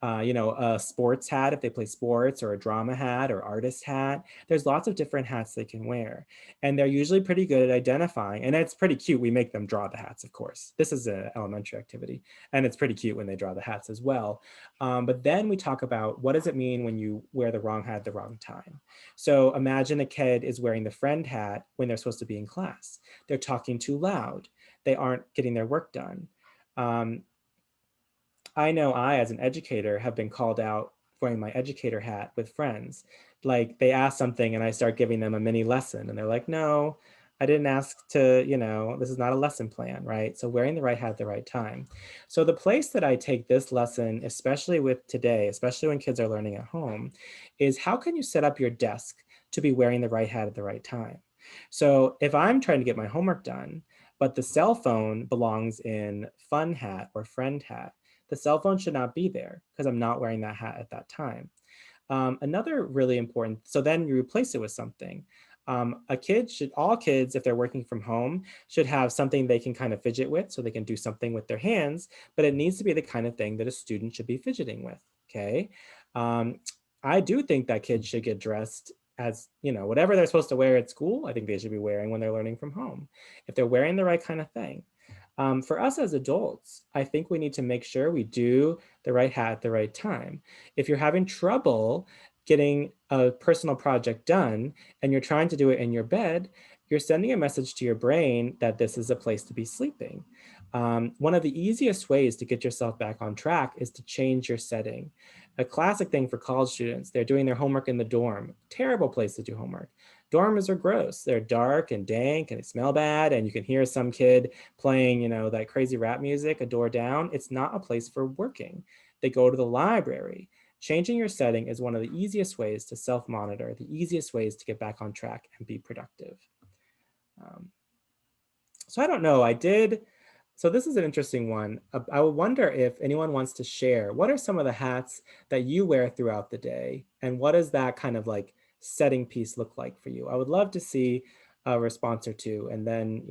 a sports hat if they play sports, or a drama hat or artist hat. There's lots of different hats they can wear. And they're usually pretty good at identifying. And it's pretty cute. We make them draw the hats, of course. This is an elementary activity. And it's pretty cute when they draw the hats as well. But then we talk about what does it mean when you wear the wrong hat at the wrong time. So imagine a kid is wearing the friend hat when they're supposed to be in class. They're talking too loud. They aren't getting their work done. Um, I know I, as an educator, have been called out wearing my educator hat with friends. Like they ask something and I start giving them a mini lesson and they're like, no, I didn't ask to, this is not a lesson plan, right? So wearing the right hat at the right time. So the place that I take this lesson, especially with today, especially when kids are learning at home, is how can you set up your desk to be wearing the right hat at the right time? So if I'm trying to get my homework done, but the cell phone belongs in fun hat or friend hat, the cell phone should not be there because I'm not wearing that hat at that time. Another really important, so then you replace it with something. All kids, if they're working from home, should have something they can kind of fidget with so they can do something with their hands, but it needs to be the kind of thing that a student should be fidgeting with, okay? Um, I do think that kids should get dressed as, whatever they're supposed to wear at school, I think they should be wearing when they're learning from home, if they're wearing the right kind of thing. For us as adults, I think we need to make sure we do the right hat at the right time. If you're having trouble getting a personal project done and you're trying to do it in your bed, you're sending a message to your brain that this is a place to be sleeping. One of the easiest ways to get yourself back on track is to change your setting. A classic thing for college students, they're doing their homework in the dorm. Terrible place to do homework. Dorms are gross. They're dark and dank and they smell bad, and you can hear some kid playing, that crazy rap music a door down. It's not a place for working. They go to the library. Changing your setting is one of the easiest ways to self-monitor, the easiest ways to get back on track and be productive. Um, so I don't know, so this is an interesting one. I would wonder if anyone wants to share, what are some of the hats that you wear throughout the day? And what does that kind of like setting piece look like for you? I would love to see a response or two. And then,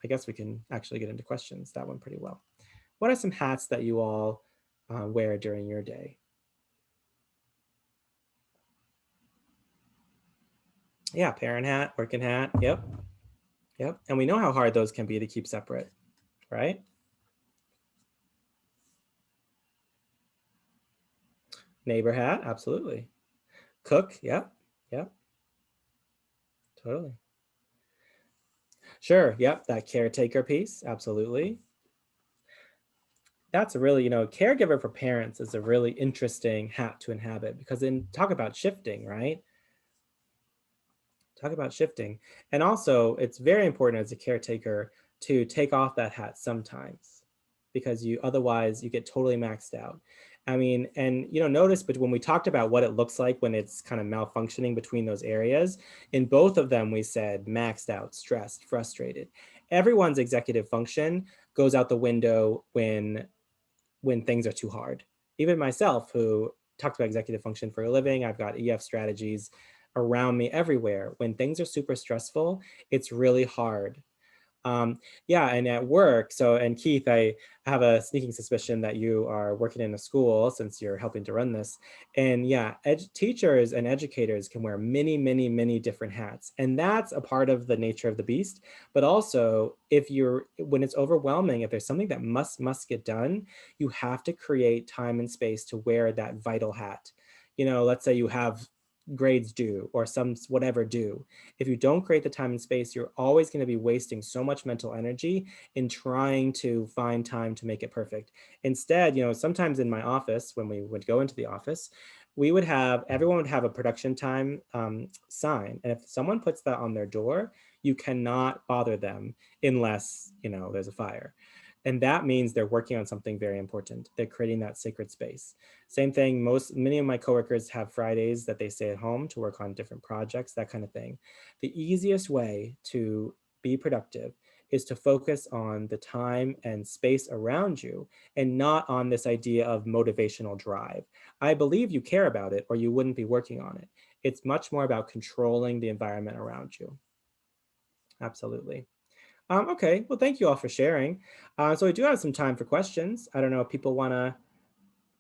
I guess we can actually get into questions, that one pretty well. What are some hats that you all wear during your day? Yeah, parent hat, working hat, yep. Yep, and we know how hard those can be to keep separate, right? Neighbor hat, absolutely. Cook, yep, yep, totally. Sure, yep, that caretaker piece, absolutely. That's a really, caregiver for parents is a really interesting hat to inhabit because then talk about shifting, right? Talk about shifting. And also, it's very important as a caretaker to take off that hat sometimes because otherwise you get totally maxed out. I mean, and notice, but when we talked about what it looks like when it's kind of malfunctioning between those areas, in both of them we said maxed out, stressed, frustrated. Everyone's executive function goes out the window when things are too hard. Even myself, who talks about executive function for a living, I've got EF strategies around me everywhere. When things are super stressful, it's really hard Yeah, and at work, so, and Keith, I have a sneaking suspicion that you are working in a school since you're helping to run this. And yeah, teachers and educators can wear many, many, many different hats. And that's a part of the nature of the beast. But also, when it's overwhelming, if there's something that must get done, you have to create time and space to wear that vital hat. Let's say you have grades due or some whatever due. If you don't create the time and space, you're always going to be wasting so much mental energy in trying to find time to make it perfect. Instead, sometimes in my office, when we would go into the office, everyone would have a production time sign. And if someone puts that on their door, you cannot bother them unless, there's a fire. And that means they're working on something very important. They're creating that sacred space. Same thing, many of my coworkers have Fridays that they stay at home to work on different projects, that kind of thing. The easiest way to be productive is to focus on the time and space around you and not on this idea of motivational drive. I believe you care about it or you wouldn't be working on it. It's much more about controlling the environment around you. Absolutely. Okay, well, thank you all for sharing. So we do have some time for questions. I don't know if people want to,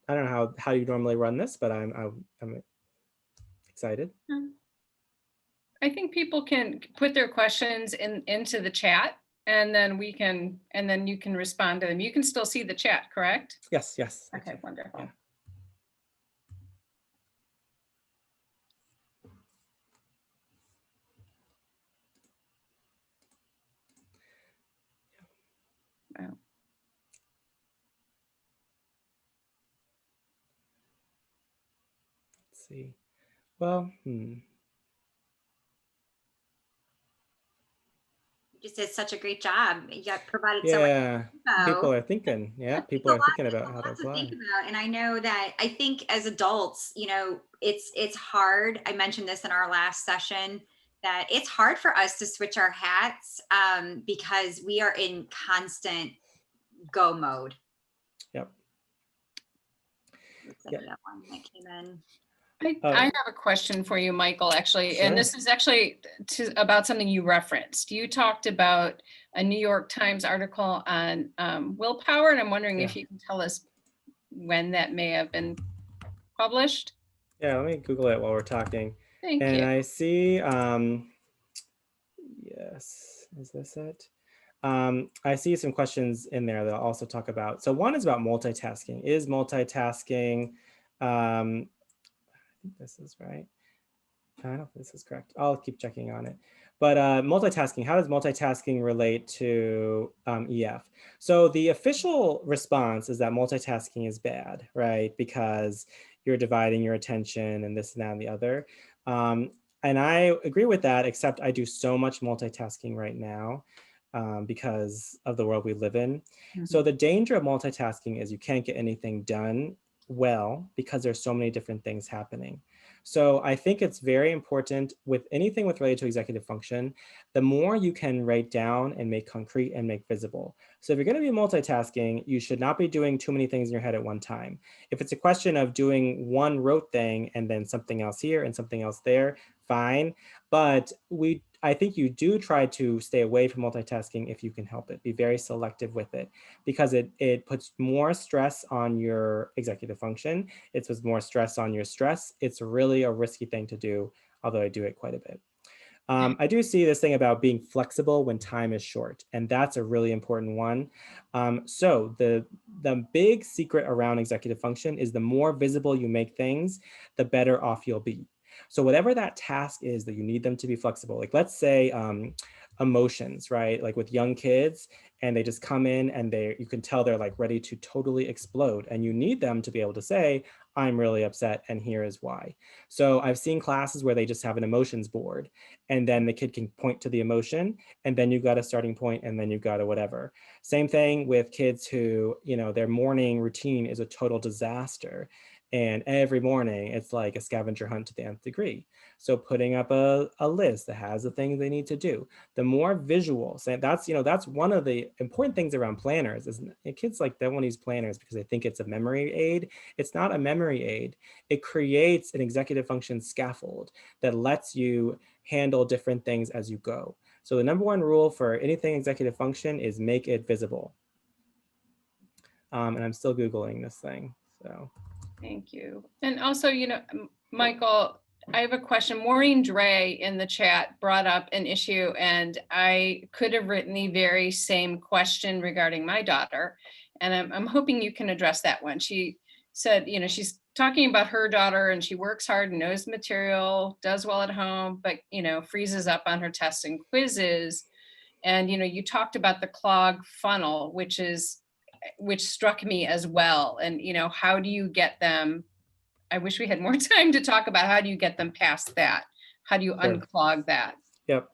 I don't know how you normally run this, but I'm excited. I think people can put their questions into the chat, and then you can respond to them. You can still see the chat, correct? Yes. Okay, wonderful. Yeah. Wow. Let's see. Well, You just did such a great job. You got provided so much info. people are thinking. Yeah, people are thinking about how to apply. Think about, and I know that I think as adults, it's hard. I mentioned this in our last session that it's hard for us to switch our hats because we are in constant go mode. Yep. Looks like we have one that came in. I have a question for you, Michael, actually, Sure. and this is actually about something you referenced. You talked about a New York Times article on willpower, and I'm wondering if you can tell us when that may have been published. Yeah, let me Google it while we're talking. Thank you. And I see, yes, is this it? I see some questions in there that I'll also talk about. So one is about multitasking. Is multitasking, I think this is right. I don't know if this is correct. I'll keep checking on it. But multitasking, how does multitasking relate to EF? So the official response is that multitasking is bad, right? Because you're dividing your attention and this and that and the other. And I agree with that, except I do so much multitasking right now because of the world we live in. So the danger of multitasking is you can't get anything done well because there's so many different things happening. So I think it's very important with anything related to executive function, the more you can write down and make concrete and make visible. So if you're going to be multitasking, you should not be doing too many things in your head at one time. If it's a question of doing one rote thing and then something else here and something else there, fine. But I think you do try to stay away from multitasking if you can help it. Be very selective with it because it puts more stress on your executive function. It puts more stress on your stress. It's really a risky thing to do, although I do it quite a bit. I do see this thing about being flexible when time is short, and that's a really important one. So the big secret around executive function is the more visible you make things, the better off you'll be. So whatever that task is that you need them to be flexible, like let's say emotions, right? Like with young kids, and they just come in and you can tell they're like ready to totally explode, and you need them to be able to say, I'm really upset and here is why. So I've seen classes where they just have an emotions board and then the kid can point to the emotion and then you've got a starting point and then you've got a whatever. Same thing with kids who, their morning routine is a total disaster. And every morning it's like a scavenger hunt to the nth degree. So putting up a list that has the things they need to do, the more visual, so that's one of the important things around planners is kids like don't want to use planners because they think it's a memory aid. It's not a memory aid. It creates an executive function scaffold that lets you handle different things as you go. So the number one rule for anything executive function is make it visible. And I'm still Googling this thing, so. Thank you. And also, Michael, I have a question. Maureen Dre in the chat brought up an issue, and I could have written the very same question regarding my daughter. And I'm hoping you can address that one. She said, she's talking about her daughter and she works hard, knows material, does well at home, but, freezes up on her tests and quizzes. And, you talked about the clog funnel, which struck me as well. And, how do you get them? I wish we had more time to talk about how do you get them past that? How do you unclog that? Yep.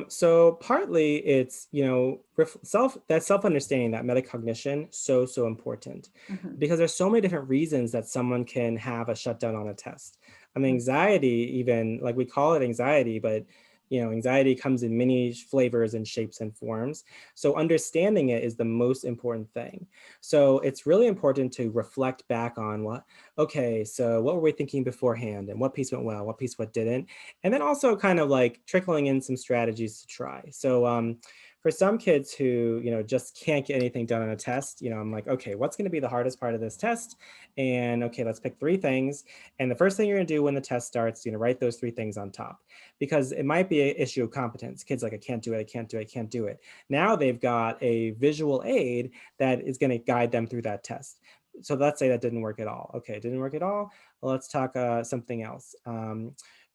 So partly it's, that self-understanding, that metacognition, so important, because there's so many different reasons that someone can have a shutdown on a test. I mean, anxiety, even like we call it anxiety, but anxiety comes in many flavors and shapes and forms. So understanding it is the most important thing. So it's really important to reflect back on okay, so what were we thinking beforehand, and what piece went well, what piece didn't, and then also kind of like trickling in some strategies to try. So for some kids who, just can't get anything done on a test, I'm like, okay, what's going to be the hardest part of this test? And okay, let's pick 3 things. And the first thing you're going to do when the test starts, write those 3 things on top, because it might be an issue of competence. Kids like, I can't do it, I can't do it, I can't do it. Now they've got a visual aid that is going to guide them through that test. So let's say that didn't work at all. Okay, it didn't work at all. Well, let's talk something else.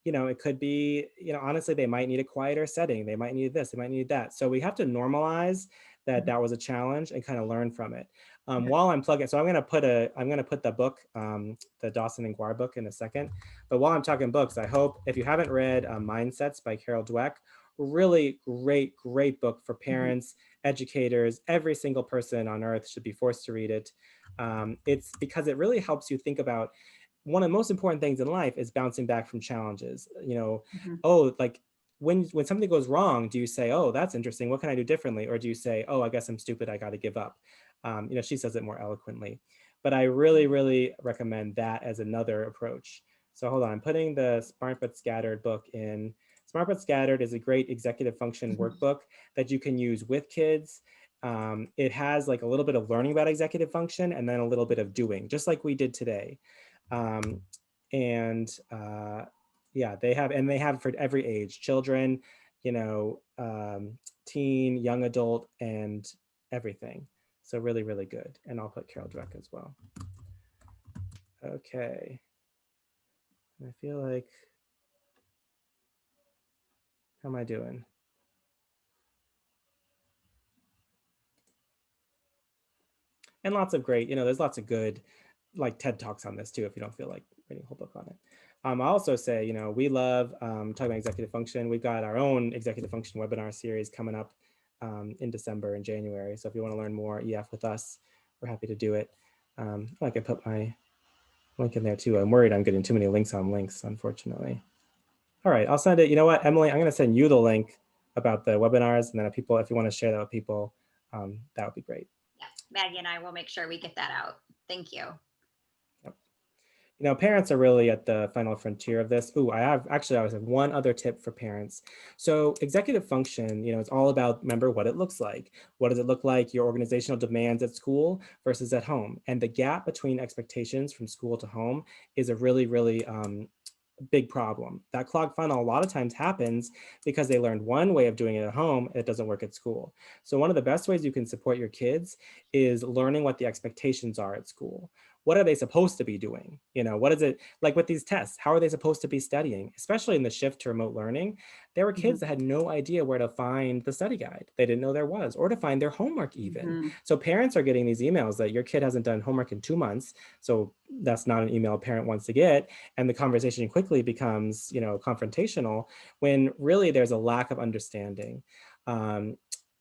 It could be, honestly, they might need a quieter setting. They might need this, they might need that. So we have to normalize that that was a challenge and kind of learn from it. While I'm plugging, so I'm going to put the book, the Dawson and Guar book in a second. But while I'm talking books, I hope if you haven't read Mindsets by Carol Dweck, really great book for parents, educators, every single person on earth should be forced to read it. It's because it really helps you think about one of the most important things in life is bouncing back from challenges. Oh, like when something goes wrong, do you say, oh, that's interesting, what can I do differently? Or do you say, oh, I guess I'm stupid, I got to give up? She says it more eloquently, but I really recommend that as another approach. So hold on, I'm putting the Smart But Scattered book in. Smart But Scattered is a great executive function workbook that you can use with kids. It has like a little bit of learning about executive function and then a little bit of doing, just like we did today. Yeah, they have for every age, children, teen, young adult, and everything. So really good. And I'll put Carol Dweck as well. Okay. I feel like, how am I doing? And lots of great, there's lots of good like TED Talks on this too, if you don't feel like reading a whole book on it. I also say, we love talking about executive function. We've got our own executive function webinar series coming up in December and January. So if you want to learn more EF with us, we're happy to do it. I can put my link in there too. I'm worried I'm getting too many links on links, unfortunately. All right, I'll send it. You know what, Emily, I'm going to send you the link about the webinars, and then if you want to share that with people, that would be great. Yeah, Maggie and I will make sure we get that out. Thank you. Parents are really at the final frontier of this. Ooh, I always have one other tip for parents. So executive function, it's all about, remember, what it looks like. What does it look like, your organizational demands at school versus at home? And the gap between expectations from school to home is a really big problem. That clogged funnel a lot of times happens because they learned one way of doing it at home and it doesn't work at school. So one of the best ways you can support your kids is learning what the expectations are at school. What are they supposed to be doing? What is it like with these tests? How are they supposed to be studying? Especially in the shift to remote learning, there were kids that had no idea where to find the study guide. They didn't know there was, or to find their homework even. So parents are getting these emails that your kid hasn't done homework in 2 months. So that's not an email a parent wants to get. And the conversation quickly becomes, confrontational when really there's a lack of understanding.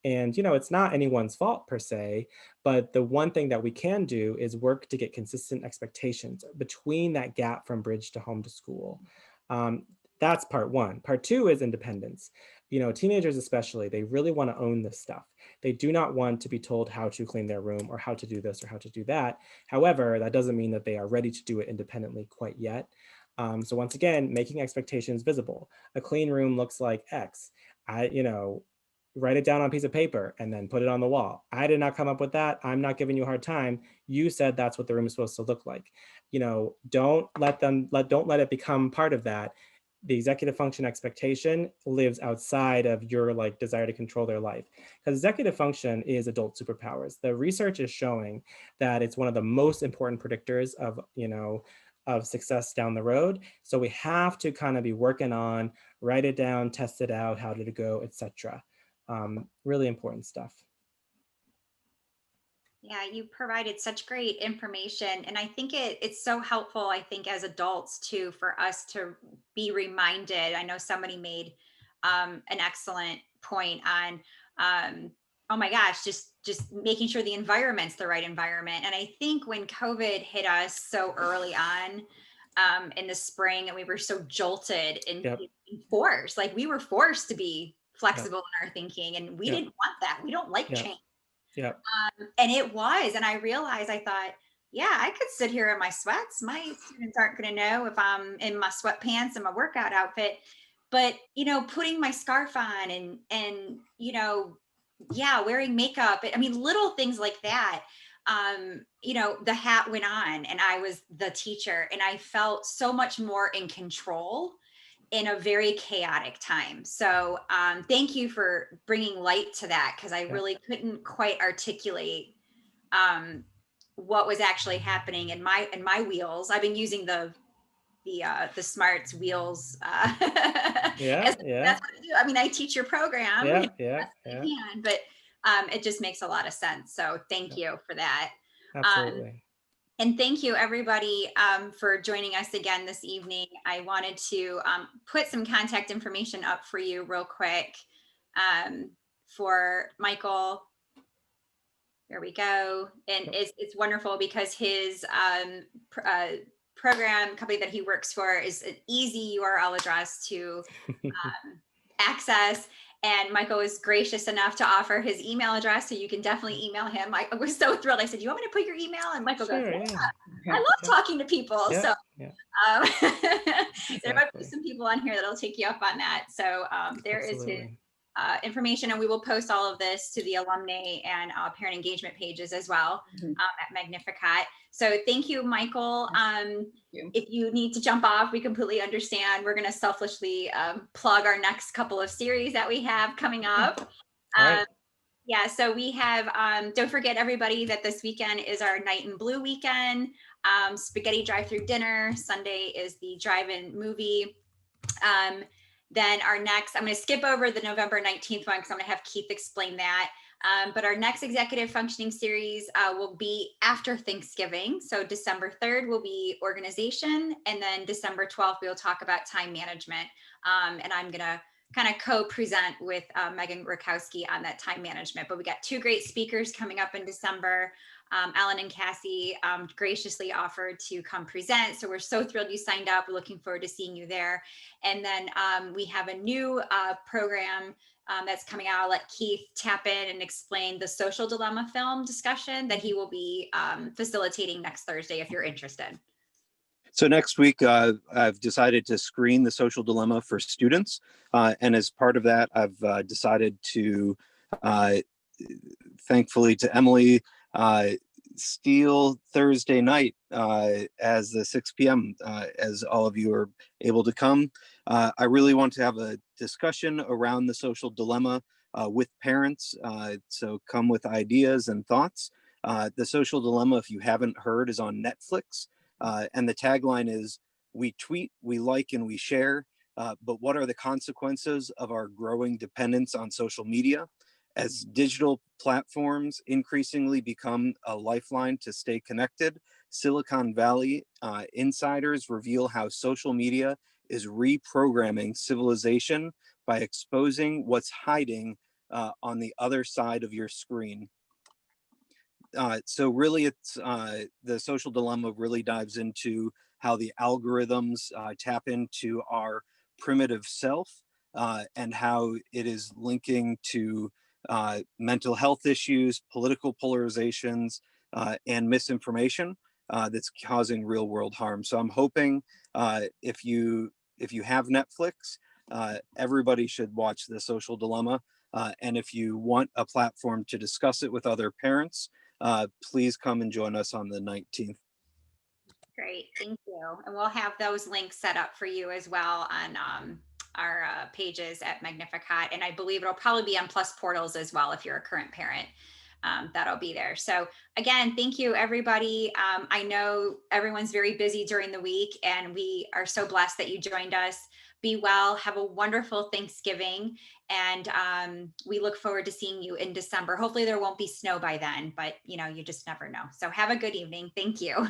And, it's not anyone's fault per se, but the one thing that we can do is work to get consistent expectations between that gap from bridge to home to school. That's part one. Part two is independence. Teenagers especially, they really want to own this stuff. They do not want to be told how to clean their room or how to do this or how to do that. However, that doesn't mean that they are ready to do it independently quite yet. So once again, making expectations visible. A clean room looks like X. write it down on a piece of paper and then put it on the wall. I did not come up with that. I'm not giving you a hard time. You said that's what the room is supposed to look like. Don't let it become part of that. The executive function expectation lives outside of your desire to control their life, because executive function is adult superpowers. The research is showing that it's one of the most important predictors of success down the road. So we have to kind of be working on, write it down, test it out, how did it go, etc. Really important stuff. Yeah, you provided such great information. And I think it's so helpful, I think, as adults too, for us to be reminded. I know somebody made an excellent point on, oh my gosh, just making sure the environment's the right environment. And I think when COVID hit us so early on in the spring, and we were so jolted and Yep. forced, like we were forced to be Yep. flexible in our thinking, and we Yep. didn't want that. We don't like Yep. change. Yep. And it was, and I realized, I thought, yeah, I could sit here in my sweats. My students aren't going to know if I'm in my sweatpants and my workout outfit, but putting my scarf on and yeah, wearing makeup. I mean, little things like that. The hat went on and I was the teacher, and I felt so much more in control in a very chaotic time. So thank you for bringing light to that, because I really couldn't quite articulate what was actually happening in my wheels. I've been using the smarts wheels Yeah. that's what I do. I mean, I teach your program Yeah. but it just makes a lot of sense. So thank you for that. Absolutely. And thank you, everybody, for joining us again this evening. I wanted to put some contact information up for you real quick for Michael. There we go. And it's wonderful because his program company that he works for is an easy URL address to access. And Michael was gracious enough to offer his email address, so you can definitely email him. I was so thrilled. I said, "You want me to put your email?" And Michael goes, "Yeah, I love talking to people." So there might be some people on here that'll take you up on that. So there is his information, and we will post all of this to the alumnae and parent engagement pages as well at Magnificat. So thank you, Michael. If you need to jump off, we completely understand. We're going to selfishly plug our next couple of series that we have coming up. Yeah, so we have, don't forget, everybody, that this weekend is our Night in Blue weekend. Spaghetti drive-through dinner. Sunday is the drive-in movie. Then our next, I'm going to skip over the November 19th one because I'm going to have Keith explain that. But our next executive functioning series will be after Thanksgiving. So December 3rd will be organization. And then December 12th, we'll talk about time management. And I'm going to kind of co-present with Megan Rakowski on that time management. But we got two great speakers coming up in December. Alan and Cassie graciously offered to come present. So we're so thrilled you signed up. We're looking forward to seeing you there. And then we have a new program that's coming out. I'll let Keith tap in and explain the social dilemma film discussion that he will be facilitating next Thursday if you're interested. So next week, I've decided to screen the social dilemma for students. And as part of that, I've decided to, thankfully to Emily, steal Thursday night as the 6 p.m. As all of you are able to come. I really want to have a discussion around the social dilemma with parents. So come with ideas and thoughts. The social dilemma, if you haven't heard, is on Netflix. And the tagline is, "We tweet, we like, and we share, but what are the consequences of our growing dependence on social media? As digital platforms increasingly become a lifeline to stay connected, Silicon Valley insiders reveal how social media is reprogramming civilization by exposing what's hiding on the other side of your screen." So really, it's the social dilemma really dives into how the algorithms tap into our primitive self and how it is linking to mental health issues, political polarizations, and misinformation that's causing real world harm. So I'm hoping if you have Netflix, Everybody should watch The Social Dilemma. And if you want a platform to discuss it with other parents, please come and join us on the 19th. Great, thank you. And we'll have those links set up for you as well on our pages at Magnificat. And I believe it'll probably be on Plus Portals as well if you're a current parent. That'll be there. So again, thank you, everybody. I know everyone's very busy during the week, and we are so blessed that you joined us. Be well, have a wonderful Thanksgiving, and we look forward to seeing you in December. Hopefully there won't be snow by then, but you just never know. So have a good evening. Thank you.